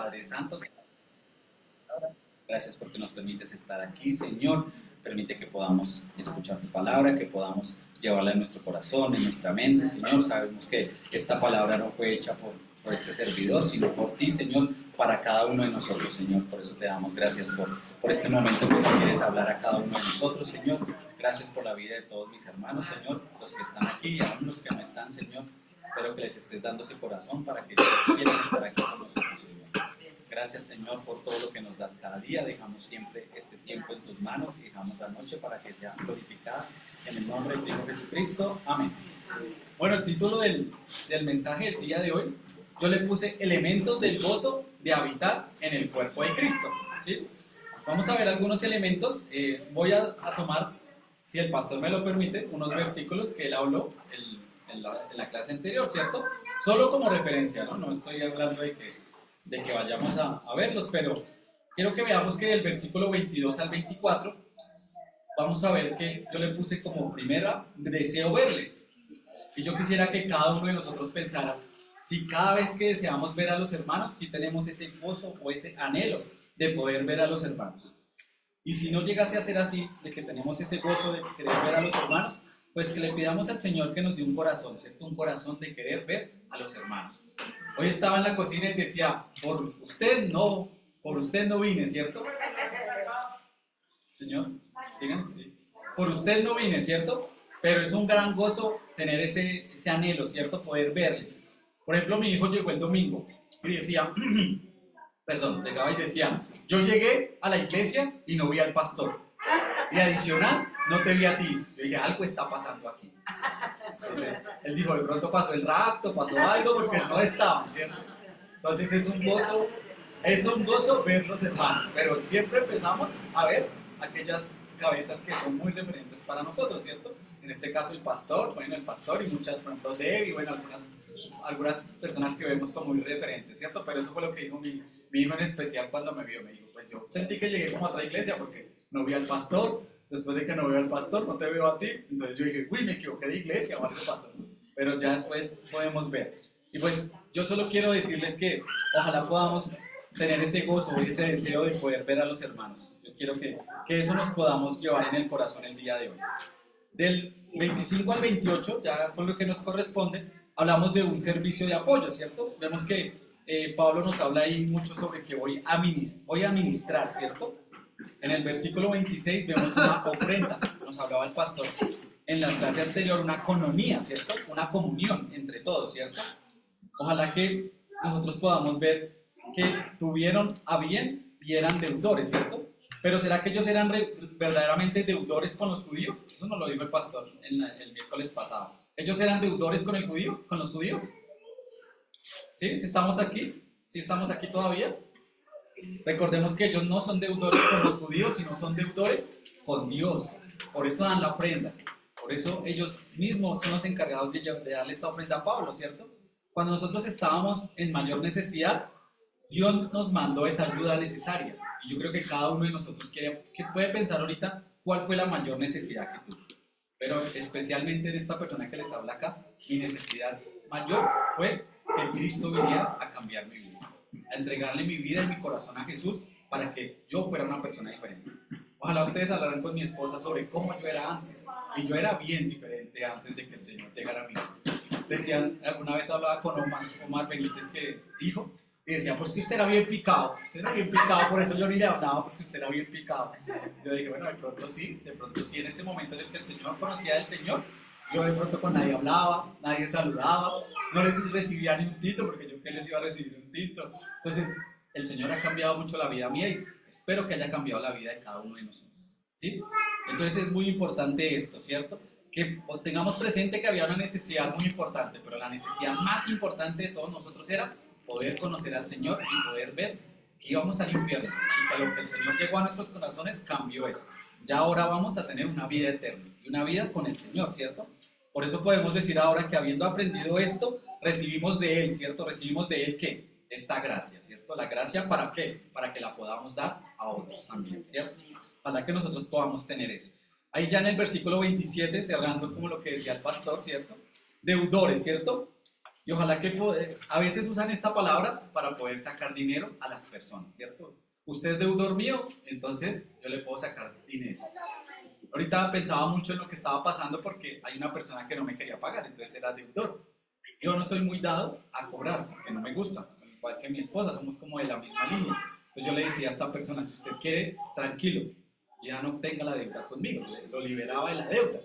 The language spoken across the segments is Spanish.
Padre Santo. Gracias porque nos permites estar aquí, Señor. Permite que podamos escuchar tu palabra, que podamos llevarla en nuestro corazón, en nuestra mente, Señor. Sabemos que esta palabra no fue hecha por este servidor, sino por ti, Señor, para cada uno de nosotros, Señor. Por eso te damos gracias por este momento que tú quieres hablar a cada uno de nosotros, Señor. Gracias por la vida de todos mis hermanos, Señor, los que están aquí y aún los que no están, Señor. Espero que les estés dando ese corazón para que quieran estar aquí con nosotros, Señor. Gracias, Señor, por todo lo que nos das cada día. Dejamos siempre este tiempo en tus manos y dejamos la noche para que sea glorificada en el nombre de Hijo Jesucristo. Amén. Bueno, el título del mensaje del día de hoy, yo le puse elementos del gozo de habitar en el cuerpo de Cristo. ¿Sí? Vamos a ver algunos elementos. Voy a tomar, si el pastor me lo permite, unos versículos que él habló en la clase anterior, ¿cierto? Solo como referencia, ¿no? No estoy hablando de que vayamos a verlos, pero quiero que veamos que del versículo 22 al 24 vamos a ver que yo le puse como primera, deseo verles. Y yo quisiera que cada uno de nosotros pensara, si cada vez que deseamos ver a los hermanos, si tenemos ese gozo o ese anhelo de poder ver a los hermanos. Y si no llegase a ser así, de que tenemos ese gozo de querer ver a los hermanos, pues que le pidamos al Señor que nos dé un corazón, ¿cierto? Un corazón de querer ver a los hermanos. Hoy estaba en la cocina y decía, por usted no vine, ¿cierto? Señor, sigan, sí. Por usted no vine, ¿cierto? Pero es un gran gozo tener ese anhelo, ¿cierto? Poder verles. Por ejemplo, mi hijo llegó el domingo y decía, llegaba y decía, yo llegué a la iglesia y no vi al pastor. Y adicional, no te vi a ti. Yo dije, algo está pasando aquí. Entonces, él dijo, de pronto pasó el rapto, pasó algo, porque no estaban, ¿cierto? Entonces es un gozo ver los hermanos, pero siempre empezamos a ver aquellas cabezas que son muy referentes para nosotros, ¿cierto? En este caso el pastor, bueno, el pastor y muchas, por ejemplo, Debbie, bueno, algunas personas que vemos como muy referentes, ¿cierto? Pero eso fue lo que dijo mi hijo en especial cuando me vio. Me dijo, pues yo sentí que llegué como a otra iglesia porque no vi al pastor, después de que no veo al pastor, no te veo a ti, entonces yo dije, uy, me equivoqué de iglesia o algo pasó, pero ya después podemos ver. Y pues yo solo quiero decirles que ojalá podamos tener ese gozo y ese deseo de poder ver a los hermanos. Yo quiero que eso nos podamos llevar en el corazón el día de hoy. Del 25 al 28, ya con lo que nos corresponde, hablamos de un servicio de apoyo, ¿cierto? Vemos que Pablo nos habla ahí mucho sobre que voy a ministrar, ¿cierto? En el versículo 26 vemos una ofrenda, nos hablaba el pastor en la clase anterior, una economía, ¿cierto? Una comunión entre todos, ¿cierto? Ojalá que nosotros podamos ver que tuvieron a bien y eran deudores, ¿cierto? Pero ¿será que ellos eran verdaderamente deudores con los judíos? Eso nos lo dijo el pastor el miércoles pasado. ¿Ellos eran deudores con los judíos? ¿Sí? ¿Sí estamos aquí? ¿Sí estamos aquí todavía? Recordemos que ellos no son deudores con los judíos, sino son deudores con Dios. Por eso dan la ofrenda. Por eso ellos mismos son los encargados de darle esta ofrenda a Pablo, ¿cierto? Cuando nosotros estábamos en mayor necesidad, Dios nos mandó esa ayuda necesaria. Y yo creo que cada uno de nosotros que puede pensar ahorita cuál fue la mayor necesidad que tuvo. Pero especialmente en esta persona que les habla acá, mi necesidad mayor fue que Cristo viniera a cambiar mi vida, a entregarle mi vida y mi corazón a Jesús para que yo fuera una persona diferente. Ojalá ustedes hablaran con mi esposa sobre cómo yo era antes. Y yo era bien diferente antes de que el Señor llegara a mí. Decían, alguna vez hablaba con Omar Benítez, que dijo, y decía, pues que usted era bien picado, por eso yo ni le hablaba, porque usted era bien picado. Yo dije, bueno, de pronto sí, en ese momento en el que el Señor conocía al Señor, yo de pronto con nadie hablaba, nadie saludaba, no les recibía ni un tito, porque yo que les iba a recibir un tito. Entonces, el Señor ha cambiado mucho la vida mía y espero que haya cambiado la vida de cada uno de nosotros, ¿sí? Entonces es muy importante esto, ¿cierto? Que tengamos presente que había una necesidad muy importante, pero la necesidad más importante de todos nosotros era poder conocer al Señor y poder ver que íbamos al infierno y que a lo que el Señor llegó a nuestros corazones cambió eso. Ya ahora vamos a tener una vida eterna y una vida con el Señor, ¿cierto? Por eso podemos decir ahora que habiendo aprendido esto, recibimos de Él, ¿cierto? Recibimos de Él ¿qué? Esta gracia, ¿cierto? La gracia ¿para qué? Para que la podamos dar a otros también, ¿cierto? Para que nosotros podamos tener eso. Ahí ya en el versículo 27, cerrando como lo que decía el pastor, ¿cierto? Deudores, ¿cierto? Y ojalá que a veces usan esta palabra para poder sacar dinero a las personas, ¿cierto? Usted es deudor mío, entonces yo le puedo sacar dinero. Ahorita pensaba mucho en lo que estaba pasando porque hay una persona que no me quería pagar, entonces era deudor. Yo no soy muy dado a cobrar porque no me gusta, igual que mi esposa, somos como de la misma línea. Entonces yo le decía a esta persona, si usted quiere, tranquilo, ya no tenga la deuda conmigo, lo liberaba de la deuda,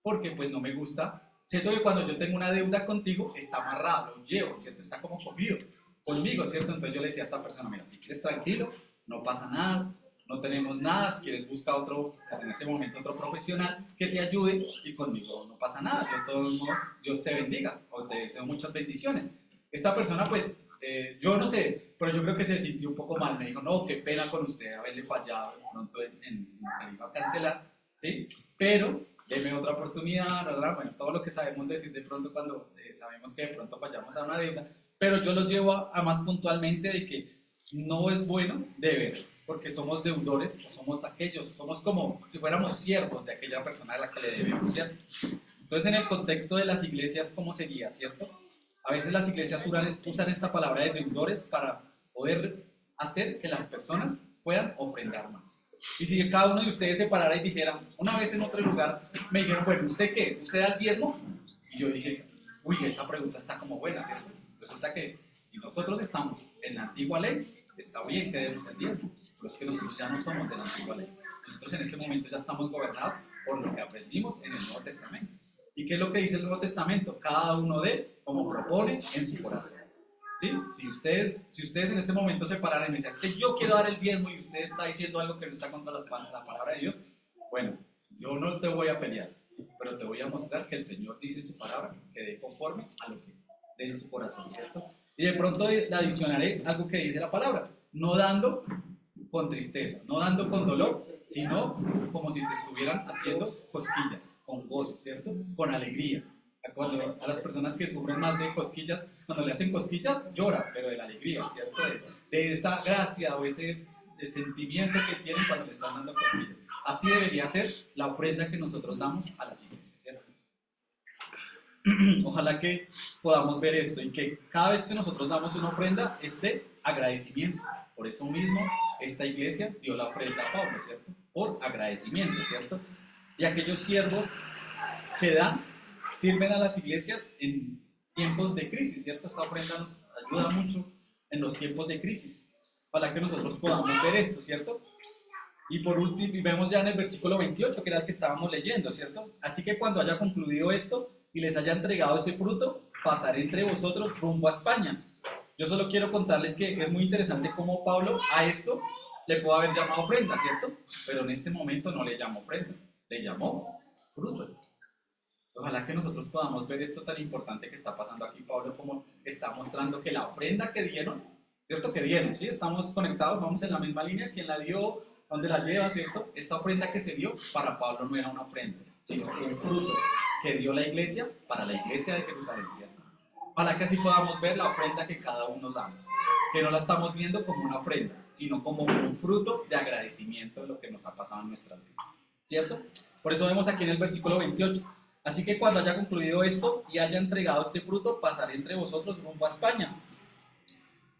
porque pues no me gusta. Siento que cuando yo tengo una deuda contigo, está amarrado, lo llevo, ¿cierto? Está como cogido conmigo, ¿cierto? Entonces yo le decía a esta persona, mira, si quieres tranquilo, no pasa nada, no tenemos nada, si quieres busca otro, pues en ese momento otro profesional que te ayude y conmigo no pasa nada, yo de todos modos, Dios te bendiga, o te deseo muchas bendiciones. Esta persona pues, yo no sé, pero yo creo que se sintió un poco mal, me dijo, no, qué pena con usted haberle fallado de pronto en lo que le iba a cancelar, ¿sí? Pero deme otra oportunidad, ¿verdad? Bueno, todo lo que sabemos decir de pronto cuando sabemos que de pronto fallamos a una deuda, pero yo los llevo a más puntualmente de que no es bueno deber, porque somos deudores o somos aquellos, somos como si fuéramos siervos de aquella persona a la que le debemos, ¿cierto? Entonces, en el contexto de las iglesias, ¿cómo sería, cierto? A veces las iglesias usan esta palabra de deudores para poder hacer que las personas puedan ofrendar más. Y si cada uno de ustedes se parara y dijera, una vez en otro lugar, me dijeron, bueno, ¿usted qué? ¿Usted da el diezmo? Y yo dije, uy, esa pregunta está como buena, ¿cierto? Resulta que si nosotros estamos en la antigua ley, está bien que demos el diezmo, pero es que nosotros ya no somos de la antigua ley. Nosotros en este momento ya estamos gobernados por lo que aprendimos en el Nuevo Testamento. ¿Y qué es lo que dice el Nuevo Testamento? Cada uno de como propone en su corazón. ¿Sí? Si ustedes en este momento se pararan y me dicen, es que yo quiero dar el diezmo y usted está diciendo algo que no está contra la palabra de Dios, bueno, yo no te voy a pelear, pero te voy a mostrar que el Señor dice en su palabra que dé conforme a lo que dé en su corazón, ¿cierto? Y de pronto le adicionaré algo que dice la palabra, no dando con tristeza, no dando con dolor, sino como si te estuvieran haciendo cosquillas, con gozo, ¿cierto? Con alegría. Cuando a las personas que sufren más de cosquillas, cuando le hacen cosquillas, llora, pero de la alegría, ¿cierto? De esa gracia o ese sentimiento que tienen cuando le están dando cosquillas. Así debería ser la ofrenda que nosotros damos a las iglesias, ¿cierto? Ojalá que podamos ver esto y que cada vez que nosotros damos una ofrenda es de agradecimiento. Por eso mismo esta iglesia dio la ofrenda a Pablo, ¿cierto? Por agradecimiento, ¿cierto? Y aquellos siervos que dan sirven a las iglesias en tiempos de crisis, ¿cierto? Esta ofrenda nos ayuda mucho en los tiempos de crisis para que nosotros podamos ver esto, ¿cierto? Y por último, y vemos ya en el versículo 28, que era el que estábamos leyendo, ¿cierto? Así que cuando haya concluido esto y les haya entregado ese fruto, pasaré entre vosotros rumbo a España. Yo solo quiero contarles que es muy interesante cómo Pablo a esto le puede haber llamado ofrenda, ¿cierto? Pero en este momento no le llamó ofrenda, le llamó fruto. Ojalá que nosotros podamos ver esto tan importante que está pasando aquí, Pablo, como está mostrando que la ofrenda que dieron, ¿cierto? Que dieron, ¿sí? Estamos conectados, vamos en la misma línea, quien la dio, dónde la lleva, ¿cierto? Esta ofrenda que se dio para Pablo no era una ofrenda, sino un fruto que dio la iglesia para la iglesia de Jerusalén, ¿cierto? Para que así podamos ver la ofrenda que cada uno damos, que no la estamos viendo como una ofrenda, sino como un fruto de agradecimiento de lo que nos ha pasado en nuestras vidas, ¿cierto? Por eso vemos aquí en el versículo 28, así que cuando haya concluido esto y haya entregado este fruto, pasaré entre vosotros rumbo a España.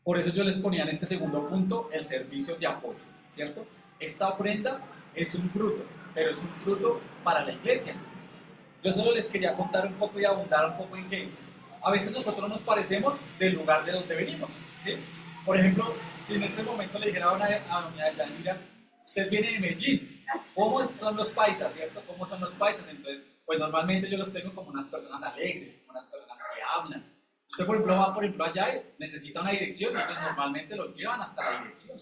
Por eso yo les ponía en este segundo punto el servicio de apoyo, ¿cierto? Esta ofrenda es un fruto, pero es un fruto para la iglesia. Yo solo les quería contar un poco y abundar un poco en que a veces nosotros nos parecemos del lugar de donde venimos, ¿sí? Por ejemplo, si en este momento le dijera a doña Yanira, usted viene de Medellín, ¿cómo son los paisas, cierto? ¿Cómo son los paisas? Entonces, pues normalmente yo los tengo como unas personas alegres, como unas personas que hablan. Usted, por ejemplo, va, por ejemplo, allá y necesita una dirección y ellos normalmente lo llevan hasta la dirección.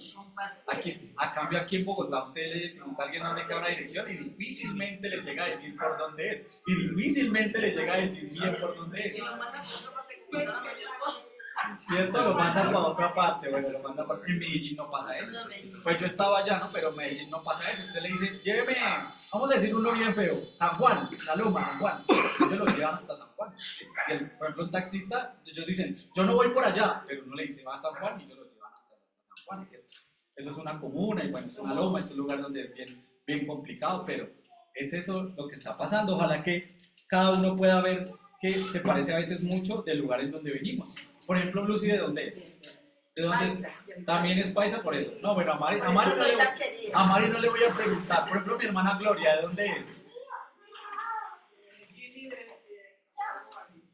A cambio, aquí en Bogotá, usted le pregunta a alguien dónde queda una dirección y difícilmente le llega a decir por dónde es. Y difícilmente le llega a decir bien por dónde es. ¿Cierto? Lo mandan para otra parte. Bueno, lo mandan para... En Medellín no pasa eso. Pues yo estaba allá, ¿no? Pero en Medellín no pasa eso. Usted le dice, lléveme, vamos a decir uno bien feo, San Juan, la Loma, San Juan. Ellos lo llevan hasta San Juan. Y por ejemplo, un taxista, ellos dicen, yo no voy por allá, pero uno le dice, va a San Juan y ellos lo llevan hasta San Juan, ¿cierto? Eso es una comuna y bueno, es una loma, es un lugar donde es bien complicado, pero es eso lo que está pasando. Ojalá que cada uno pueda ver que se parece a veces mucho del lugar en donde venimos. Por ejemplo, Lucy, ¿de dónde es? ¿De dónde es? También es paisa por eso. No, bueno, a Mari no le voy a preguntar. Por ejemplo, mi hermana Gloria, ¿de dónde es?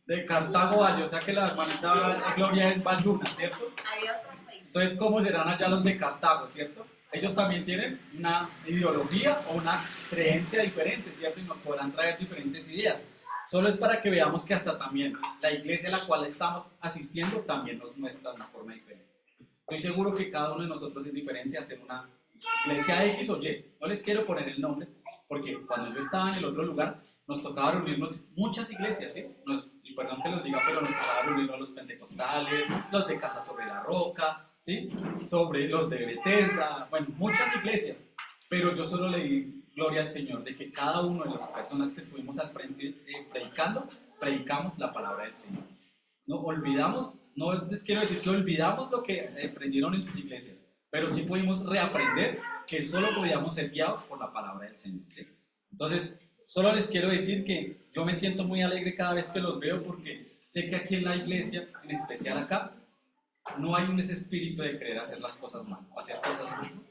De Cartago Valle, o sea que la hermanita Gloria es Bayuna, ¿cierto? Entonces, ¿cómo serán allá los de Cartago, cierto? Ellos también tienen una ideología o una creencia diferente, ¿cierto? Y nos podrán traer diferentes ideas. Solo es para que veamos que hasta también la iglesia a la cual estamos asistiendo también nos muestra una forma diferente. Estoy seguro que cada uno de nosotros es diferente a hacer una iglesia X o Y. No les quiero poner el nombre, porque cuando yo estaba en el otro lugar, nos tocaba reunirnos muchas iglesias, ¿sí? Y perdón que los diga, pero nos tocaba reunirnos los pentecostales, los de Casa sobre la Roca, ¿sí? Sobre los de Bethesda, bueno, muchas iglesias. Pero yo solo le di gloria al Señor de que cada uno de las personas que estuvimos al frente predicamos la palabra del Señor. No olvidamos, no les quiero decir que olvidamos lo que aprendieron en sus iglesias, pero sí pudimos reaprender que solo podíamos ser guiados por la palabra del Señor, ¿sí? Entonces, solo les quiero decir que yo me siento muy alegre cada vez que los veo porque sé que aquí en la iglesia, en especial acá, no hay ese espíritu de querer hacer las cosas mal, hacer cosas buenas.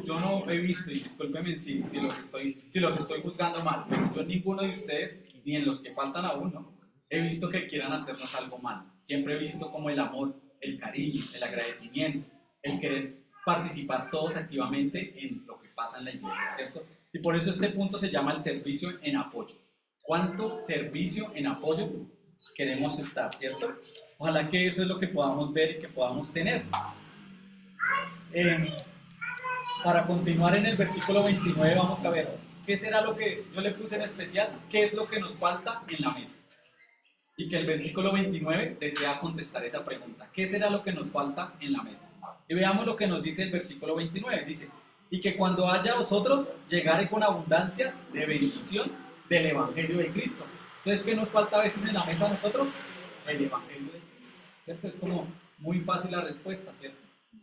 Yo no he visto, y discúlpenme si los estoy juzgando mal, pero yo en ninguno de ustedes, ni en los que faltan aún, ¿no? He visto que quieran hacernos algo mal. Siempre he visto como el amor, el cariño, el agradecimiento, el querer participar todos activamente en lo que pasa en la iglesia, ¿cierto? Y por eso este punto se llama el servicio en apoyo. ¿Cuánto servicio en apoyo queremos estar, cierto? Ojalá que eso es lo que podamos ver y que podamos tener. Para continuar en el versículo 29 vamos a ver qué será lo que yo le puse en especial, qué es lo que nos falta en la mesa. Y que el versículo 29 desea contestar esa pregunta. ¿Qué será lo que nos falta en la mesa? Y veamos lo que nos dice el versículo 29. Dice, y que cuando haya vosotros llegare con abundancia de bendición del Evangelio de Cristo. Entonces, ¿qué nos falta a veces en la mesa a nosotros? El Evangelio de Cristo, ¿cierto? Es como muy fácil la respuesta, ¿cierto?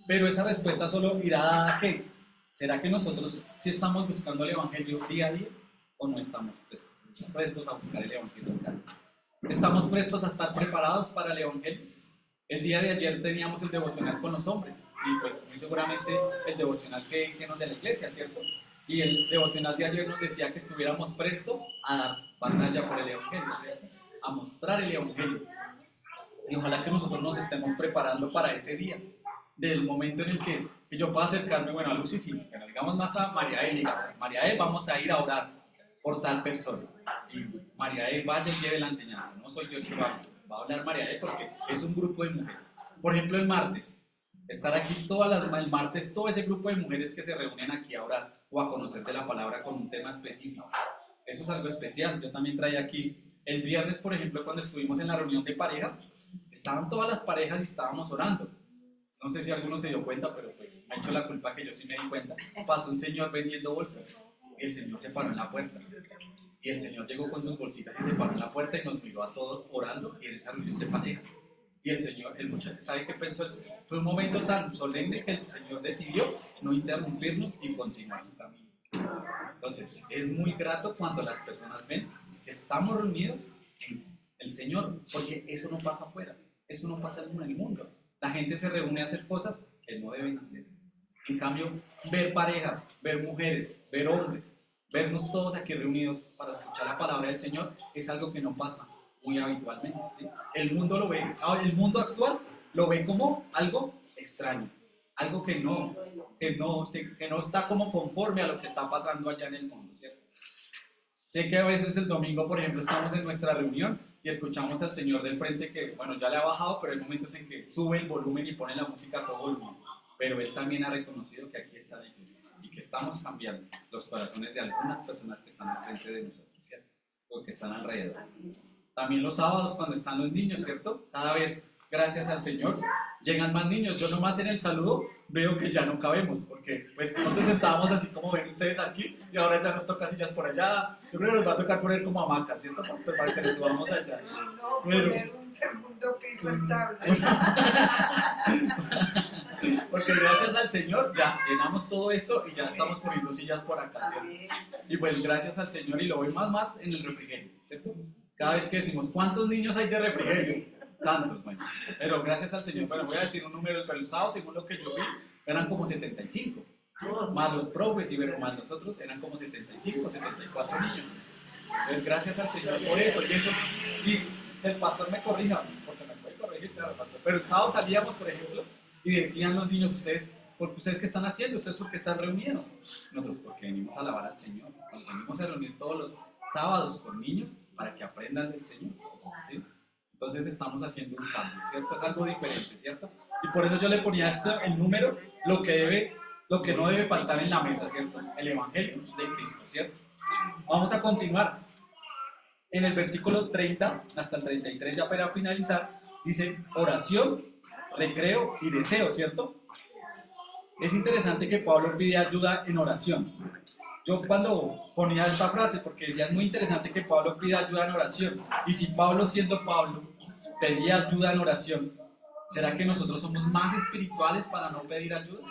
Pero esa respuesta solo irá a ¿qué? ¿Será que nosotros sí estamos buscando el Evangelio día a día o no estamos prestos a buscar el Evangelio día a día? ¿Estamos prestos a estar preparados para el Evangelio? El día de ayer teníamos el devocional con los hombres y pues muy seguramente el devocional que hicieron de la iglesia, ¿cierto? Y el devocional de ayer nos decía que estuviéramos prestos a dar batalla por el Evangelio, ¿cierto? A mostrar el Evangelio. Y ojalá que nosotros nos estemos preparando para ese día, del momento en el que, si yo puedo acercarme, bueno, a Lucy sí, pero digamos más a María El, María El, vamos a ir a orar por tal persona. Y María El vaya y lleve la enseñanza, no soy yo el que va a hablar María El porque es un grupo de mujeres. Por ejemplo, el martes, estar aquí el martes, todo ese grupo de mujeres que se reúnen aquí a orar o a conocer de la palabra con un tema específico. Eso es algo especial. Yo también traía aquí, el viernes, por ejemplo, cuando estuvimos en la reunión de parejas, estaban todas las parejas y estábamos orando. No sé si alguno se dio cuenta, pero pues me ha hecho la culpa que yo sí me di cuenta. Pasó un señor vendiendo bolsas y el señor se paró en la puerta. Y el señor llegó con sus bolsitas y se paró en la puerta y nos miró a todos orando y en esa reunión de parejas. Y el muchacho, ¿sabe qué pensó el señor? Fue un momento tan solemne que el señor decidió no interrumpirnos y continuar su camino. Entonces, es muy grato cuando las personas ven que estamos reunidos en el Señor, porque eso no pasa afuera, eso no pasa en el mundo. La gente se reúne a hacer cosas que no deben hacer. En cambio, ver parejas, ver mujeres, ver hombres, vernos todos aquí reunidos para escuchar la palabra del Señor es algo que no pasa muy habitualmente, ¿sí? El mundo lo ve, el mundo actual lo ve como algo extraño, algo que no está como conforme a lo que está pasando allá en el mundo, ¿cierto? Sé que a veces el domingo, por ejemplo, estamos en nuestra reunión y escuchamos al señor del frente que, bueno, ya le ha bajado, pero hay momentos en que sube el volumen y pone la música a todo volumen. Pero él también ha reconocido que aquí está la iglesia y que estamos cambiando los corazones de algunas personas que están al frente de nosotros, ¿cierto? O que están alrededor. También los sábados cuando están los niños, ¿cierto? Cada vez, gracias al Señor, llegan más niños. Yo nomás en el saludo veo que ya no cabemos, porque pues antes estábamos así como ven ustedes aquí y ahora ya nos toca sillas por allá. Yo creo que nos va a tocar poner como hamacas, ¿cierto, pastor? Para que nos subamos allá. No, poner un segundo piso en tabla. Porque gracias al Señor ya llenamos todo esto y ya estamos poniendo sillas por acá, ¿cierto? Y pues gracias al Señor, y lo voy más en el refrigerio, ¿cierto? Cada vez que decimos, ¿cuántos niños hay de refrigerio? Tantos, bueno. Pero gracias al Señor, bueno, voy a decir un número, pero el sábado, según lo que yo vi, eran como 75. Más los profes y bueno, más nosotros, eran como 75, 74 niños. Entonces, gracias al Señor por eso. Y el pastor me corrija, porque me puede corregir, claro, pastor. Pero el sábado salíamos, por ejemplo, y decían los niños, ¿ustedes qué están haciendo? ¿Ustedes por qué están reunidos? Nosotros, porque venimos a alabar al Señor. Nos venimos a reunir todos los sábados con niños para que aprendan del Señor, ¿sí? Entonces estamos haciendo un cambio, ¿cierto? Es algo diferente, ¿cierto? Y por eso yo le ponía el número, lo que no debe faltar en la mesa, ¿cierto? El Evangelio de Cristo, ¿cierto? Vamos a continuar. En el versículo 30 hasta el 33, ya para finalizar, dice oración, recreo y deseo, ¿cierto? Es interesante que Pablo pide ayuda en oración. Yo cuando ponía esta frase, porque decía, es muy interesante que Pablo pida ayuda en oración. Y si Pablo, siendo Pablo, pedía ayuda en oración, ¿será que nosotros somos más espirituales para no pedir ayuda?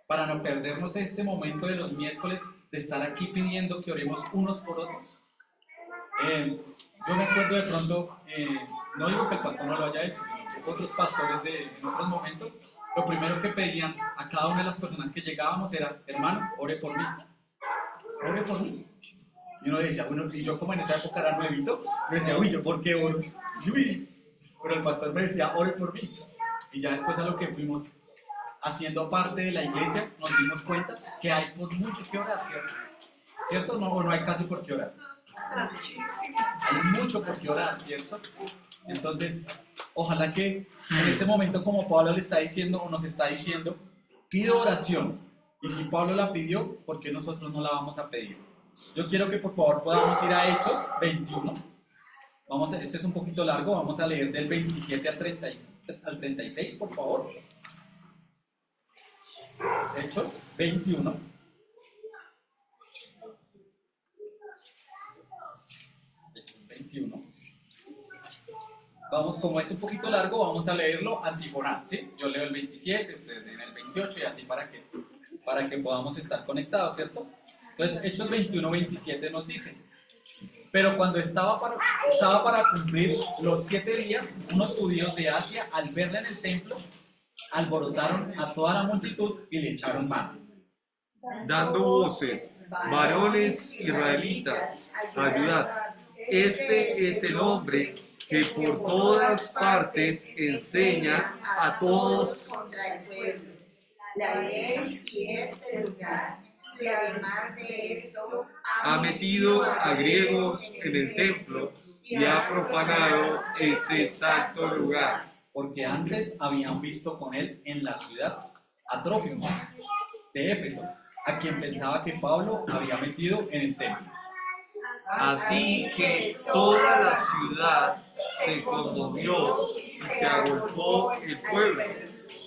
Para no perdernos este momento de los miércoles de estar aquí pidiendo que oremos unos por otros. Yo me acuerdo de pronto, no digo que el pastor no lo haya hecho, sino que otros pastores en otros momentos, lo primero que pedían a cada una de las personas que llegábamos era, hermano, ore por mí. Ore por mí. Y uno le decía, bueno, y yo como en esa época era nuevito, me decía, uy, ¿yo por qué oro? Uy. Pero el pastor me decía, ore por mí. Y ya después a lo que fuimos haciendo parte de la iglesia, nos dimos cuenta que hay por mucho que orar, ¿cierto? ¿Cierto? No hay casi por qué orar. Hay mucho por qué orar, ¿cierto? Entonces, ojalá que en este momento, como Pablo le está diciendo o nos está diciendo, pido oración. Y si Pablo la pidió, ¿por qué nosotros no la vamos a pedir? Yo quiero que por favor podamos ir a Hechos 21. Este es un poquito largo, vamos a leer del 27 al 36, por favor. Hechos 21. Hechos 21. Vamos, como es un poquito largo, vamos a leerlo antifonal, ¿sí? Yo leo el 27, ustedes leen el 28 y así para que podamos estar conectados, ¿cierto? Entonces, Hechos 21, 27 nos dice, pero cuando estaba para cumplir los 7 días, unos judíos de Asia, al verla en el templo, alborotaron a toda la multitud y le echaron mano. Dando voces, varones israelitas, ayudad. Este es el hombre que por todas partes enseña a todos contra el pueblo, la ley y este lugar. Y además de esto, ha metido a griegos en el templo y ha profanado este santo lugar. Porque antes habían visto con él en la ciudad a Trófimo de Éfeso, a quien pensaba que Pablo había metido en el templo. Así que toda la ciudad se conmovió y se agolpó el pueblo,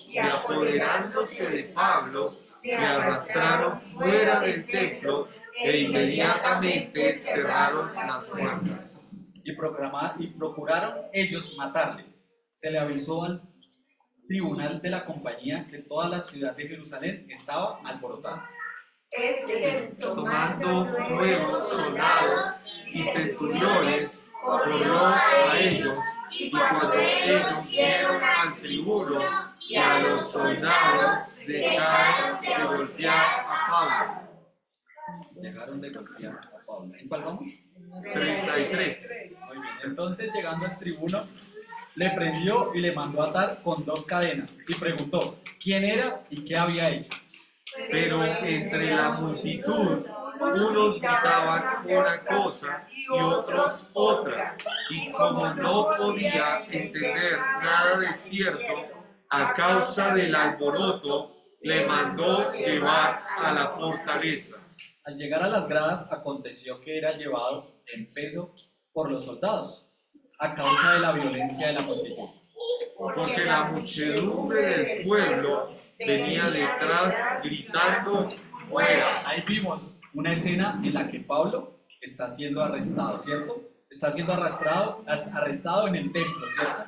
y apoderándose de Pablo, le arrastraron fuera del templo e inmediatamente cerraron las puertas. Y procuraron ellos matarle. Se le avisó al tribunal de la compañía que toda la ciudad de Jerusalén estaba alborotada. Tomando nuevos soldados y centuriones, corrió a ellos, y cuando ellos vieron al tribuno y a los soldados, dejaron de golpear a Pablo. Dejaron de golpear a Pablo. ¿En cuál vamos? 33. Muy bien. Entonces, llegando al tribuno, le prendió y le mandó atar con 2 cadenas y preguntó quién era y qué había hecho. Pero entre la multitud, unos gritaban una cosa y otros otra, y como no podía entender nada de cierto, a causa del alboroto, le mandó llevar a la fortaleza. Al llegar a las gradas, aconteció que era llevado en peso por los soldados, a causa de la violencia de la multitud. Porque la muchedumbre del pueblo venía detrás gritando fuera. Ahí vimos una escena en la que Pablo está siendo arrestado, ¿cierto? Está siendo arrestado en el templo, ¿cierto?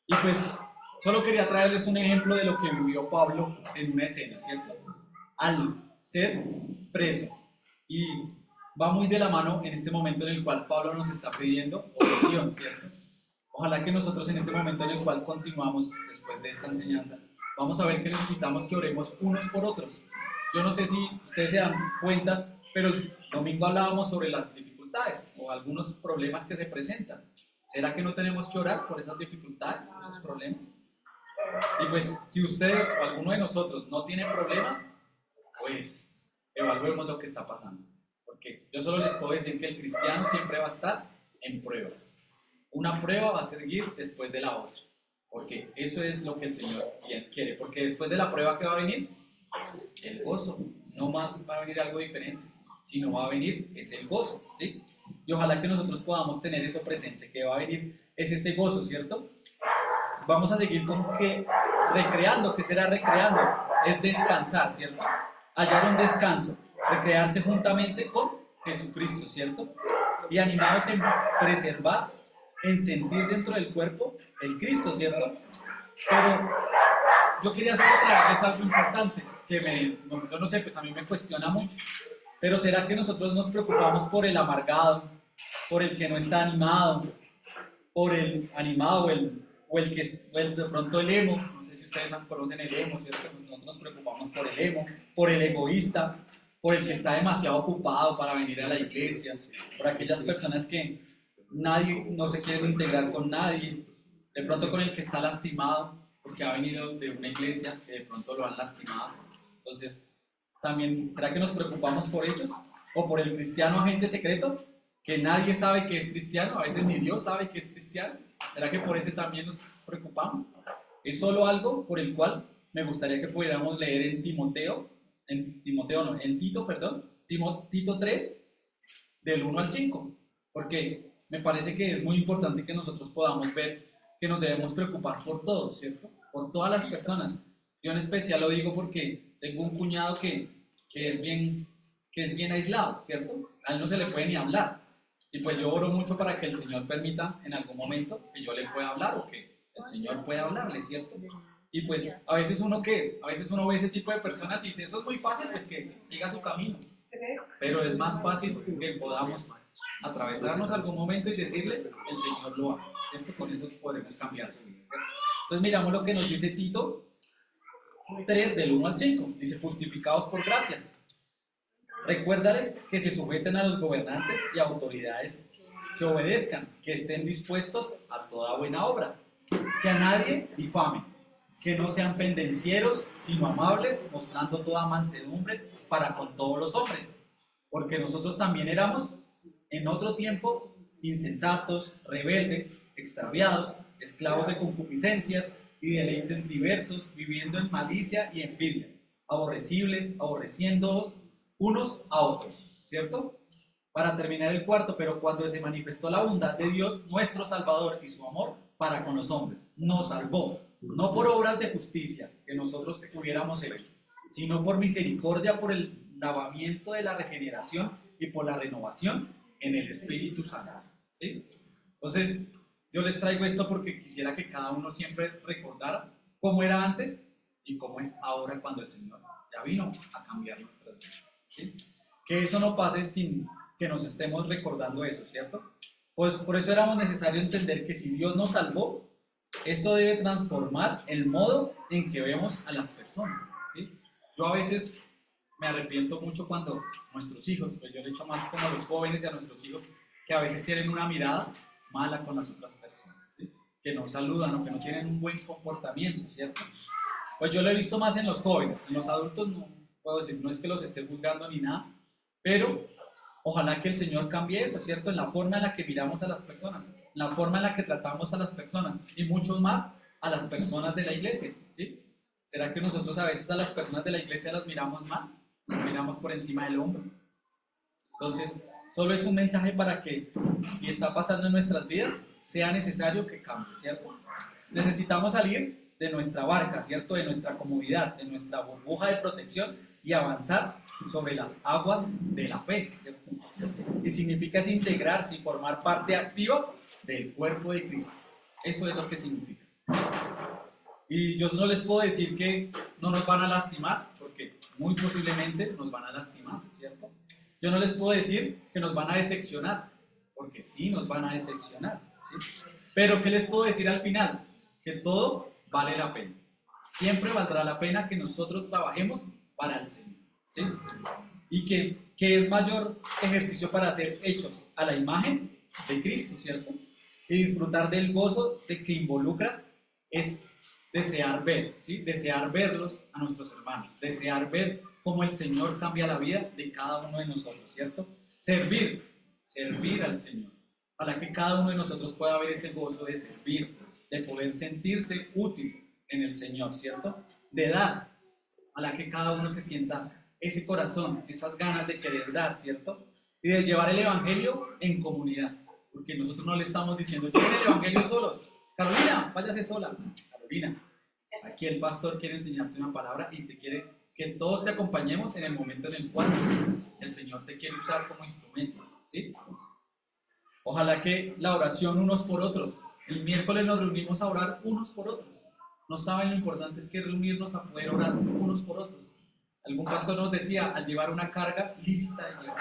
Y pues solo quería traerles un ejemplo de lo que vivió Pablo en una escena, ¿cierto? Al ser preso y va muy de la mano en este momento en el cual Pablo nos está pidiendo oración, ¿cierto? Ojalá que nosotros en este momento en el cual continuamos después de esta enseñanza, vamos a ver que necesitamos que oremos unos por otros. Yo no sé si ustedes se dan cuenta, pero el domingo hablábamos sobre las dificultades o algunos problemas que se presentan. ¿Será que no tenemos que orar por esas dificultades, esos problemas? Y pues, si ustedes o alguno de nosotros no tiene problemas, pues evaluemos lo que está pasando. Porque yo solo les puedo decir que el cristiano siempre va a estar en pruebas. Una prueba va a seguir después de la otra. Porque eso es lo que el Señor quiere. Porque después de la prueba, ¿qué va a venir? El gozo. No más va a venir algo diferente, sino va a venir es el gozo, ¿sí? Y ojalá que nosotros podamos tener eso presente, que va a venir es ese gozo, ¿cierto? Vamos a seguir como que recreando. ¿Qué será recreando? Es descansar, ¿cierto? Hallar un descanso, recrearse juntamente con Jesucristo, ¿cierto? Y animados en preservar, en sentir dentro del cuerpo el Cristo, ¿cierto? Pero yo quería solo traerles algo importante, que yo no sé, pues a mí me cuestiona mucho. Pero ¿será que nosotros nos preocupamos por el amargado, por el que no está animado, por el animado o el que de pronto el emo? No sé si ustedes conocen el emo, ¿cierto? Nosotros nos preocupamos por el emo, por el egoísta, por el que está demasiado ocupado para venir a la iglesia, por aquellas personas que no se quieren integrar con nadie, de pronto con el que está lastimado porque ha venido de una iglesia que de pronto lo han lastimado. Entonces, también, ¿será que nos preocupamos por ellos? ¿O por el cristiano agente secreto, que nadie sabe que es cristiano? A veces ni Dios sabe que es cristiano. ¿Será que por ese también nos preocupamos? Es solo algo por el cual me gustaría que pudiéramos leer en Tito 3, del 1 al 5, porque me parece que es muy importante que nosotros podamos ver que nos debemos preocupar por todos, ¿cierto? Por todas las personas. Yo en especial lo digo porque tengo un cuñado que es bien aislado, ¿cierto? A él no se le puede ni hablar. Y pues yo oro mucho para que el Señor permita en algún momento que yo le pueda hablar o que el Señor pueda hablarle, ¿cierto? Y pues a veces uno ve ese tipo de personas y dice, eso es muy fácil, pues que siga su camino. Pero es más fácil que podamos atravesarnos algún momento y decirle, el Señor lo hace, ¿cierto? Con eso podremos cambiar su vida, ¿cierto? Entonces miramos lo que nos dice Tito 3, del 1 al 5. Dice, justificados por gracia. Recuérdales que se sujeten a los gobernantes y autoridades, que obedezcan, que estén dispuestos a toda buena obra, que a nadie difamen, que no sean pendencieros, sino amables, mostrando toda mansedumbre para con todos los hombres, porque nosotros también éramos en otro tiempo insensatos, rebeldes, extraviados, esclavos de concupiscencias y deleites diversos, viviendo en malicia y envidia, aborrecibles, aborreciéndoos unos a otros, ¿cierto? Para terminar el cuarto, pero cuando se manifestó la bondad de Dios, nuestro Salvador, y su amor para con los hombres, nos salvó, no por obras de justicia que nosotros hubiéramos hecho, sino por misericordia, por el lavamiento de la regeneración y por la renovación en el Espíritu Santo, ¿sí? Entonces, yo les traigo esto porque quisiera que cada uno siempre recordara cómo era antes y cómo es ahora cuando el Señor ya vino a cambiar nuestras vidas, ¿sí? Que eso no pase sin que nos estemos recordando eso, ¿cierto? Pues por eso era necesario entender que si Dios nos salvó, eso debe transformar el modo en que vemos a las personas, ¿sí? Yo a veces me arrepiento mucho cuando nuestros hijos, pues yo le echo más como a los jóvenes y a nuestros hijos, que a veces tienen una mirada mala con las otras personas, ¿sí? Que no saludan o que no tienen un buen comportamiento, ¿cierto? Pues yo lo he visto más en los jóvenes. En los adultos no puedo decir, no es que los esté juzgando ni nada, pero ojalá que el Señor cambie eso, ¿cierto? En la forma en la que miramos a las personas, en la forma en la que tratamos a las personas y muchos más a las personas de la iglesia, ¿sí? ¿Será que nosotros a veces a las personas de la iglesia las miramos mal? Las miramos por encima del hombro. Entonces, solo es un mensaje para que, si está pasando en nuestras vidas, sea necesario que cambie, ¿cierto? Necesitamos salir de nuestra barca, ¿cierto? De nuestra comodidad, de nuestra burbuja de protección y avanzar sobre las aguas de la fe, ¿cierto? Y significa es integrarse y formar parte activa del cuerpo de Cristo. Eso es lo que significa. Y yo no les puedo decir que no nos van a lastimar, porque muy posiblemente nos van a lastimar, ¿cierto? Yo no les puedo decir que nos van a decepcionar, porque sí nos van a decepcionar, ¿sí? Pero ¿qué les puedo decir al final? Que todo vale la pena. Siempre valdrá la pena que nosotros trabajemos para el Señor, ¿sí? Y que es mayor ejercicio para ser hechos a la imagen de Cristo, ¿cierto? Y disfrutar del gozo de que involucra es desear ver, ¿sí? Desear verlos a nuestros hermanos, desear ver cómo el Señor cambia la vida de cada uno de nosotros, ¿cierto? Servir al Señor, para que cada uno de nosotros pueda ver ese gozo de servir, de poder sentirse útil en el Señor, ¿cierto? De dar, a la que cada uno se sienta ese corazón, esas ganas de querer dar, ¿cierto? Y de llevar el Evangelio en comunidad, porque nosotros no le estamos diciendo, lleven el Evangelio solos. Carolina, váyase sola. Carolina, aquí el pastor quiere enseñarte una palabra y te quiere que todos te acompañemos en el momento en el cual el Señor te quiere usar como instrumento, ¿sí? Ojalá que la oración unos por otros. El miércoles nos reunimos a orar unos por otros. No saben lo importante es que reunirnos a poder orar unos por otros. Algún pastor nos decía, al llevar una carga lícita de llevar.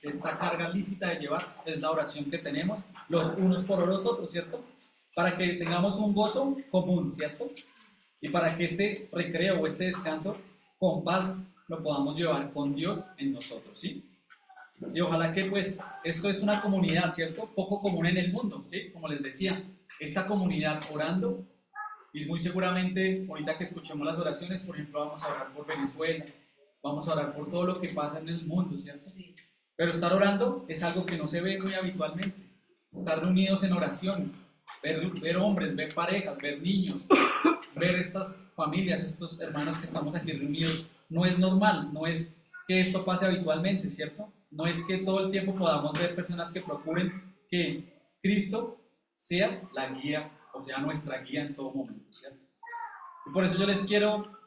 Esta carga lícita de llevar es la oración que tenemos los unos por los otros, ¿cierto? Para que tengamos un gozo común, ¿cierto? Y para que este recreo o este descanso con paz lo podamos llevar con Dios en nosotros, ¿sí? Y ojalá que pues esto es una comunidad, ¿cierto? Poco común en el mundo, ¿sí? Como les decía, esta comunidad orando. Y muy seguramente, ahorita que escuchemos las oraciones, por ejemplo, vamos a orar por Venezuela, vamos a orar por todo lo que pasa en el mundo, ¿cierto? Pero estar orando es algo que no se ve muy habitualmente. Estar reunidos en oración, ver hombres, ver parejas, ver niños, ver estas familias, estos hermanos que estamos aquí reunidos, no es normal, no es que esto pase habitualmente, ¿cierto? No es que todo el tiempo podamos ver personas que procuren que Cristo sea la guía, o sea, nuestra guía en todo momento, ¿cierto? Y por eso yo les quiero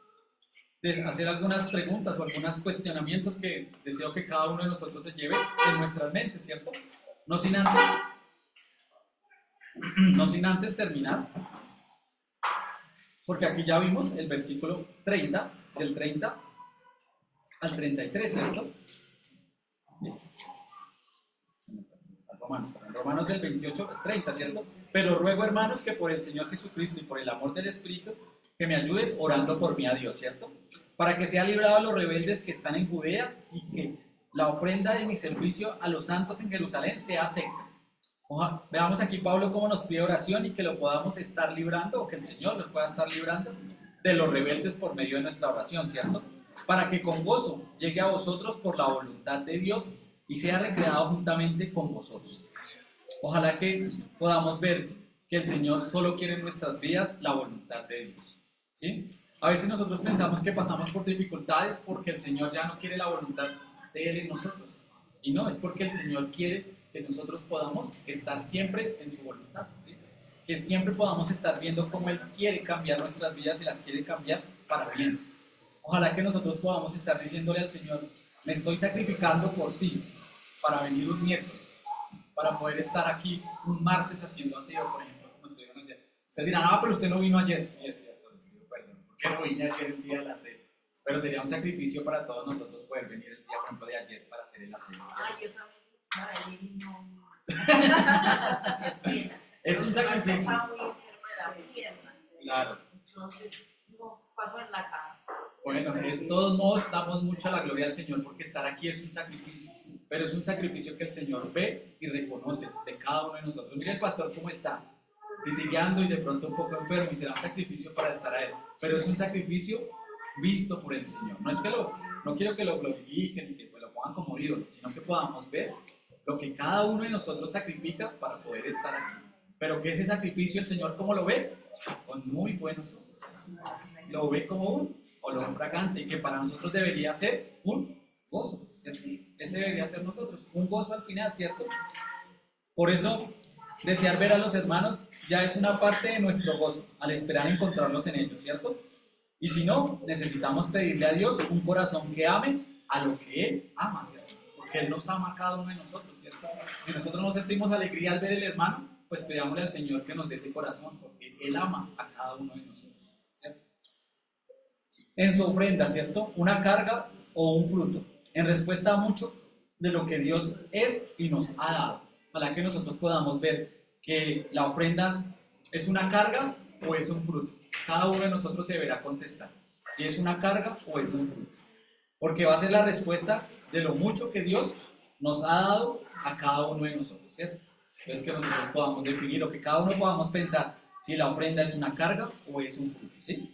hacer algunas preguntas o algunos cuestionamientos que deseo que cada uno de nosotros se lleve en nuestras mentes, ¿cierto? No sin antes terminar, porque aquí ya vimos el versículo 30, del 30 al 33, ¿cierto? Romanos del 28 al 30, ¿cierto? Pero ruego, hermanos, que por el Señor Jesucristo y por el amor del Espíritu, que me ayudes orando por mí a Dios, ¿cierto? Para que sea librado a los rebeldes que están en Judea y que la ofrenda de mi servicio a los santos en Jerusalén sea acepta. Veamos aquí Pablo cómo nos pide oración y que lo podamos estar librando, o que el Señor nos pueda estar librando de los rebeldes por medio de nuestra oración, ¿cierto? Para que con gozo llegue a vosotros por la voluntad de Dios y sea recreado juntamente con vosotros. Ojalá que podamos ver que el Señor solo quiere en nuestras vidas la voluntad de Dios, ¿sí? A veces nosotros pensamos que pasamos por dificultades porque el Señor ya no quiere la voluntad de Él en nosotros. Y no, es porque el Señor quiere que nosotros podamos estar siempre en su voluntad, ¿sí? Que siempre podamos estar viendo cómo Él quiere cambiar nuestras vidas y las quiere cambiar para bien. Ojalá que nosotros podamos estar diciéndole al Señor, me estoy sacrificando por ti para venir un miércoles, para poder estar aquí un martes haciendo aseo, por ejemplo, como estuvieron ayer. Ustedes dirán, pero usted no vino ayer. Sí, es cierto, les pido perdón, porque no vine ayer el día del aseo. Pero sería un sacrificio para todos nosotros poder venir el día, por ejemplo, de ayer para hacer el aseo, ¿cierto? Yo también. Es un sacrificio. Estaba muy enferma de la pierna. Claro. Entonces, no pasó en la casa. Bueno, de todos modos damos mucha la gloria al Señor porque estar aquí es un sacrificio, pero es un sacrificio que el Señor ve y reconoce de cada uno de nosotros. Mire el pastor cómo está, litigando y de pronto un poco enfermo y será un sacrificio para estar a Él, pero es un sacrificio visto por el Señor. No es que no quiero que lo glorifiquen y que lo pongan como ídolo, sino que podamos ver lo que cada uno de nosotros sacrifica para poder estar aquí. Pero que ese sacrificio el Señor, ¿cómo lo ve? Con muy buenos ojos. Lo ve como un olor fragante y que para nosotros debería ser un gozo, ¿cierto? Ese debería ser nosotros, un gozo al final, ¿cierto? Por eso, desear ver a los hermanos ya es una parte de nuestro gozo, al esperar encontrarlos en ellos, ¿cierto? Y si no, necesitamos pedirle a Dios un corazón que ame a lo que Él ama, ¿cierto? Porque Él nos ama a cada uno de nosotros, ¿cierto? Si nosotros no sentimos alegría al ver el hermano, pues pidámosle al Señor que nos dé ese corazón, porque Él ama a cada uno de nosotros, ¿cierto? En su ofrenda, ¿cierto? Una carga o un fruto. En respuesta a mucho, de lo que Dios es y nos ha dado. Ojalá que nosotros podamos ver que la ofrenda es una carga o es un fruto. Cada uno de nosotros se deberá contestar si es una carga o es un fruto. Porque va a ser la respuesta de lo mucho que Dios nos ha dado a cada uno de nosotros, ¿cierto? Entonces que nosotros podamos definir o que cada uno podamos pensar si la ofrenda es una carga o es un fruto, ¿sí?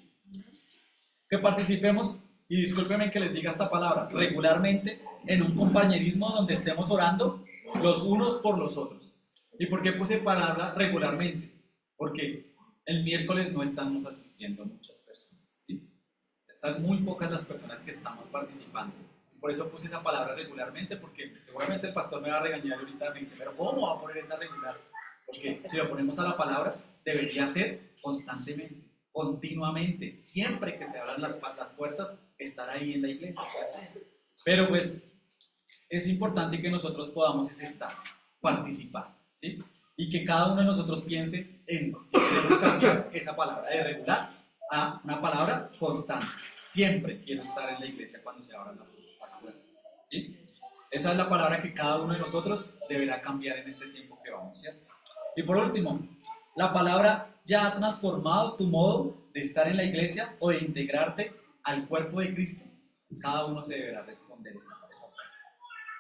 Que participemos, y discúlpenme que les diga esta palabra, regularmente en un compañerismo donde estemos orando los unos por los otros. ¿Y por qué puse palabra regularmente? Porque el miércoles no estamos asistiendo muchas personas, ¿sí? Están muy pocas las personas que estamos participando. Por eso puse esa palabra regularmente, porque seguramente el pastor me va a regañar y ahorita me dice, pero ¿cómo va a poner esa regular? Porque si lo ponemos a la palabra, debería ser constantemente, continuamente, siempre que se abran las puertas, estar ahí en la iglesia. Pero pues es importante que nosotros podamos estar, participar, ¿sí? Y que cada uno de nosotros piense en si queremos cambiar esa palabra de regular a una palabra constante. Siempre quiero estar en la iglesia cuando se abran las puertas, ¿sí? Esa es la palabra que cada uno de nosotros deberá cambiar en este tiempo que vamos, ¿cierto? Y por último, la palabra ya ha transformado tu modo de estar en la iglesia o de integrarte al cuerpo de Cristo. Cada uno se deberá responder esa frase.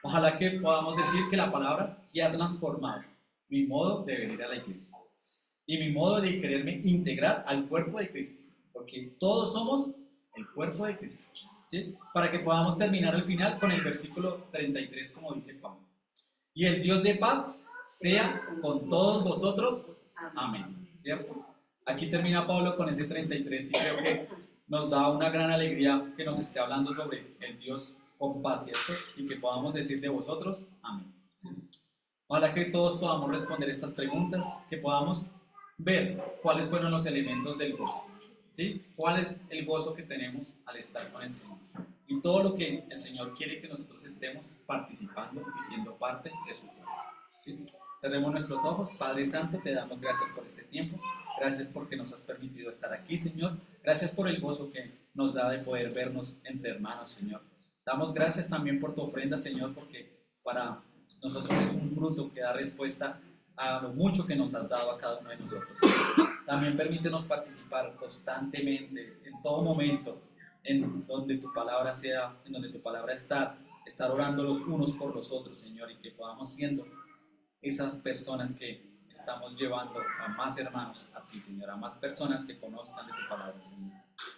Ojalá que podamos decir que la palabra sí ha transformado mi modo de venir a la iglesia y mi modo de quererme integrar al cuerpo de Cristo, porque todos somos el cuerpo de Cristo, ¿sí? Para que podamos terminar al final con el versículo 33, como dice Pablo. Y el Dios de paz sea con todos vosotros. Amén. ¿Cierto? Aquí termina Pablo con ese 33 y creo que nos da una gran alegría que nos esté hablando sobre el Dios con paz, ¿cierto? Y que podamos decir de vosotros, amén. ¿Sí? Ojalá que todos podamos responder estas preguntas, que podamos ver cuáles fueron los elementos del gozo, ¿sí? ¿Cuál es el gozo que tenemos al estar con el Señor? Y todo lo que el Señor quiere que nosotros estemos participando y siendo parte de su cuerpo, ¿sí? Cerremos nuestros ojos. Padre Santo, te damos gracias por este tiempo. Gracias porque nos has permitido estar aquí, Señor. Gracias por el gozo que nos da de poder vernos entre hermanos, Señor. Damos gracias también por tu ofrenda, Señor, porque para nosotros es un fruto que da respuesta a lo mucho que nos has dado a cada uno de nosotros. También permítenos participar constantemente, en todo momento, en donde tu palabra sea, en donde tu palabra está, estar orando los unos por los otros, Señor, y que podamos siendo esas personas que estamos llevando a más hermanos a ti, Señor, a más personas que conozcan de tu palabra, Señor.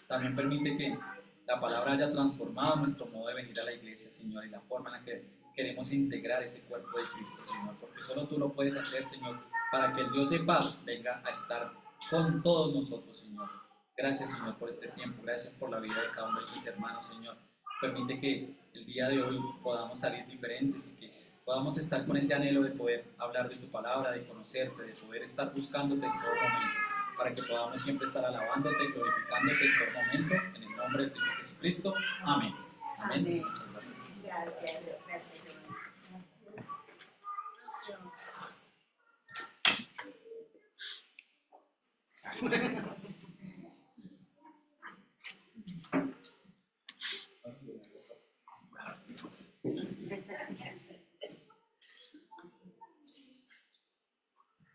También permite que la palabra haya transformado nuestro modo de venir a la iglesia, Señor, y la forma en la que queremos integrar ese cuerpo de Cristo, Señor, porque solo tú lo puedes hacer, Señor, para que el Dios de paz venga a estar con todos nosotros, Señor. Gracias, Señor, por este tiempo. Gracias por la vida de cada uno de mis hermanos, Señor. Permite que el día de hoy podamos salir diferentes y que podamos estar con ese anhelo de poder hablar de tu palabra, de conocerte, de poder estar buscándote en todo momento, para que podamos siempre estar alabándote, glorificándote en todo momento, en el nombre de tu Hijo Jesucristo. Amén. Amén. Amén. Muchas gracias. Gracias, gracias. Gracias.